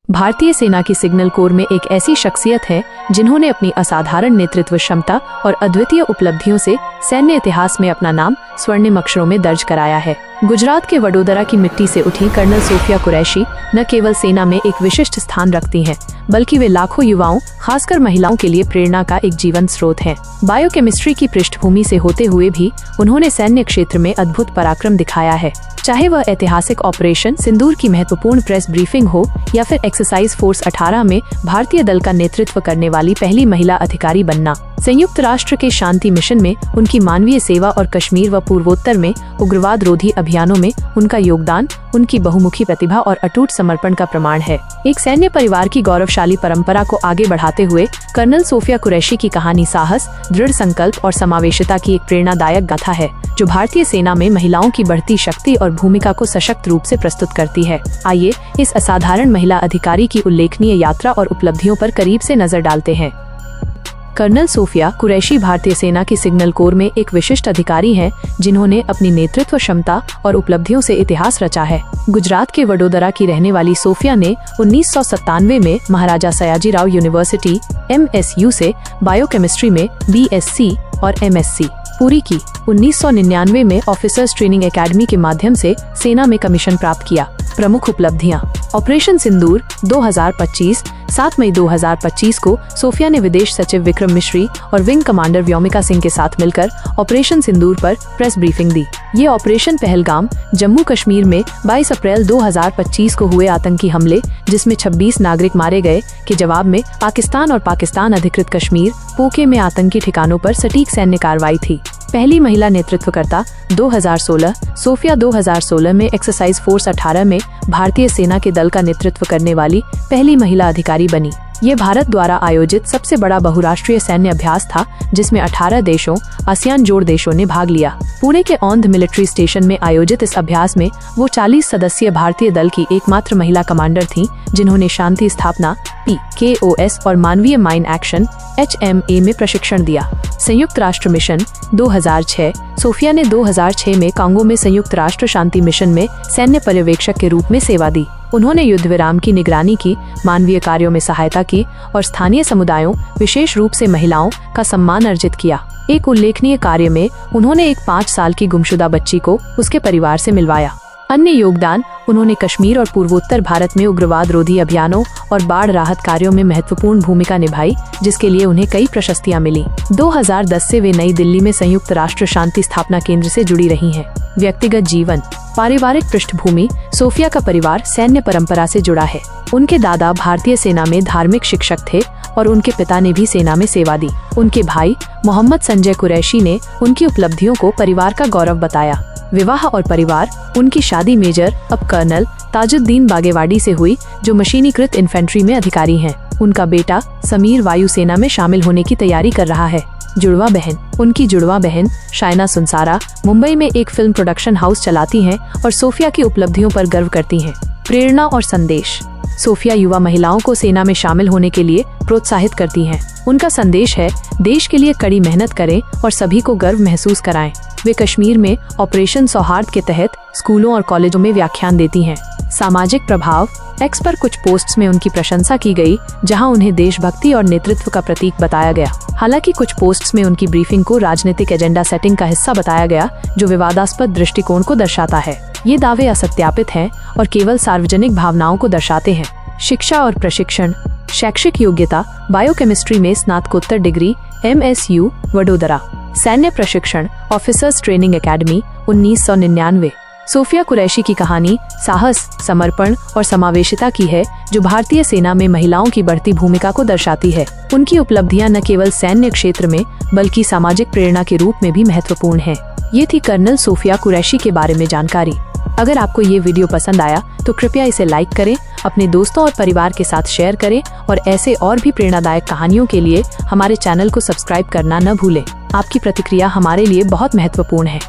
भारतीय सेना की सिग्नल कोर में एक ऐसी शख्सियत है जिन्होंने अपनी असाधारण नेतृत्व क्षमता और अद्वितीय उपलब्धियों से सैन्य इतिहास में अपना नाम स्वर्णिम अक्षरों में दर्ज कराया है। गुजरात के वडोदरा की मिट्टी से उठी कर्नल सोफिया कुरैशी न केवल सेना में एक विशिष्ट स्थान रखती हैं, बल्कि वे लाखों युवाओं, खासकर महिलाओं के लिए प्रेरणा का एक जीवंत स्रोत हैं। बायोकेमिस्ट्री की पृष्ठभूमि से होते हुए भी उन्होंने सैन्य क्षेत्र में अद्भुत पराक्रम दिखाया है। चाहे वह ऐतिहासिक ऑपरेशन सिंदूर की महत्वपूर्ण प्रेस ब्रीफिंग हो या फिर एक्सरसाइज फोर्स 18 में भारतीय दल का नेतृत्व करने वाली पहली महिला अधिकारी बनना। संयुक्त राष्ट्र के शांति मिशन में उनकी मानवीय सेवा और कश्मीर व पूर्वोत्तर में उग्रवाद रोधी अभियानों में उनका योगदान उनकी बहुमुखी प्रतिभा और अटूट समर्पण का प्रमाण है। एक सैन्य परिवार की गौरवशाली परंपरा को आगे बढ़ाते हुए कर्नल सोफिया कुरैशी की कहानी साहस, दृढ़ संकल्प और समावेशिता की एक प्रेरणादायक गाथा है, जो भारतीय सेना में महिलाओं की बढ़ती शक्ति और भूमिका को सशक्त रूप से प्रस्तुत करती है। आइए इस असाधारण महिला अधिकारी की उल्लेखनीय यात्रा और उपलब्धियों पर करीब से नजर डालते हैं। कर्नल सोफिया कुरैशी भारतीय सेना की सिग्नल कोर में एक विशिष्ट अधिकारी हैं, जिन्होंने अपनी नेतृत्व क्षमता और उपलब्धियों से इतिहास रचा है। गुजरात के वडोदरा की रहने वाली सोफिया ने 1997 में महाराजा सयाजीराव यूनिवर्सिटी MSU से बायोकेमिस्ट्री में BSc और MSc पूरी की। 1999 में ऑफिसर्स ट्रेनिंग एकेडमी के माध्यम से सेना में कमीशन प्राप्त किया। प्रमुख उपलब्धियां: ऑपरेशन सिंदूर 2025, 7 मई 2025 को सोफिया ने विदेश सचिव विक्रम मिश्री और विंग कमांडर व्योमिका सिंह के साथ मिलकर ऑपरेशन सिंदूर पर प्रेस ब्रीफिंग दी। ये ऑपरेशन पहलगाम, जम्मू कश्मीर में 22 अप्रैल 2025 को हुए आतंकी हमले, जिसमें 26 नागरिक मारे गए, के जवाब में पाकिस्तान और पाकिस्तान अधिकृत कश्मीर पोके में आतंकी ठिकानों पर सटीक सैन्य कार्रवाई थी। पहली महिला नेतृत्वकर्ता 2016, सोफिया 2016 में एक्सरसाइज फोर्स 18 में भारतीय सेना के दल का नेतृत्व करने वाली पहली महिला अधिकारी बनी। ये भारत द्वारा आयोजित सबसे बड़ा बहुराष्ट्रीय सैन्य अभ्यास था, जिसमें 18 देशों, आसियान जोड़ देशों ने भाग लिया। पुणे के औंध मिलिट्री स्टेशन में आयोजित इस अभ्यास में वो 40 सदस्यीय भारतीय दल की एकमात्र महिला कमांडर थीं, जिन्होंने शांति स्थापना PKOS और मानवीय माइन एक्शन HMA में प्रशिक्षण दिया। संयुक्त राष्ट्र मिशन 2006, सोफिया ने 2006 में कांगो में संयुक्त राष्ट्र शांति मिशन में सैन्य पर्यवेक्षक के रूप में सेवा दी। उन्होंने युद्ध विराम की निगरानी की, मानवीय कार्यों में सहायता की और स्थानीय समुदायों, विशेष रूप से महिलाओं का सम्मान अर्जित किया। एक उल्लेखनीय कार्य में उन्होंने एक 5 साल की गुमशुदा बच्ची को उसके परिवार से मिलवाया। अन्य योगदान: उन्होंने कश्मीर और पूर्वोत्तर भारत में उग्रवाद रोधी अभियानों और बाढ़ राहत कार्यों में महत्वपूर्ण भूमिका निभाई, जिसके लिए उन्हें कई प्रशस्तियां मिली। 2010 से वे नई दिल्ली में संयुक्त राष्ट्र शांति स्थापना केंद्र से जुड़ी रही हैं। व्यक्तिगत जीवन: पारिवारिक पृष्ठभूमि: सोफिया का परिवार सैन्य परंपरा से जुड़ा है। उनके दादा भारतीय सेना में धार्मिक शिक्षक थे और उनके पिता ने भी सेना में सेवा दी। उनके भाई मोहम्मद संजय कुरैशी ने उनकी उपलब्धियों को परिवार का गौरव बताया। विवाह और परिवार: उनकी शादी मेजर अब कर्नल ताजुद्दीन बागेवाडी से हुई, जो मशीनीकृत इन्फेंट्री में अधिकारी हैं। उनका बेटा समीर वायुसेना में शामिल होने की तैयारी कर रहा है। जुड़वा बहन: उनकी जुड़वा बहन शाइना सुनसारा मुंबई में एक फिल्म प्रोडक्शन हाउस चलाती हैं और सोफिया की उपलब्धियों पर गर्व करती हैं। प्रेरणा और संदेश: सोफिया युवा महिलाओं को सेना में शामिल होने के लिए प्रोत्साहित करती हैं। उनका संदेश है, देश के लिए कड़ी मेहनत करें और सभी को गर्व महसूस कराएं। वे कश्मीर में ऑपरेशन सौहार्द के तहत स्कूलों और कॉलेजों में व्याख्यान देती हैं। सामाजिक प्रभाव: एक्स पर कुछ पोस्ट्स में उनकी प्रशंसा की गई, जहां उन्हें देशभक्ति और नेतृत्व का प्रतीक बताया गया। हालांकि कुछ पोस्ट्स में उनकी ब्रीफिंग को राजनीतिक एजेंडा सेटिंग का हिस्सा बताया गया, जो विवादास्पद दृष्टिकोण को दर्शाता है। ये दावे असत्यापित हैं और केवल सार्वजनिक भावनाओं को दर्शाते हैं। शिक्षा और प्रशिक्षण: शैक्षिक योग्यता: बायोकेमिस्ट्री में स्नातकोत्तर डिग्री, MSU वडोदरा। सैन्य प्रशिक्षण: officers training academy, 1999। Sofiya Qureshi की कहानी साहस, समर्पण और समावेशिता की है, जो भारतीय सेना में महिलाओं की बढ़ती भूमिका को दर्शाती है। उनकी उपलब्धियां न केवल सैन्य क्षेत्र में, बल्कि सामाजिक प्रेरणा के रूप में भी महत्वपूर्ण हैं। ये थी कर्नल सोफिया कुरैशी के बारे में जानकारी। अगर आपको ये वीडियो पसंद आया तो कृपया इसे लाइक करें, अपने दोस्तों और परिवार के साथ शेयर करें और ऐसे और भी प्रेरणादायक कहानियों के लिए हमारे चैनल को सब्सक्राइब करना न भूलें। आपकी प्रतिक्रिया हमारे लिए बहुत महत्वपूर्ण है।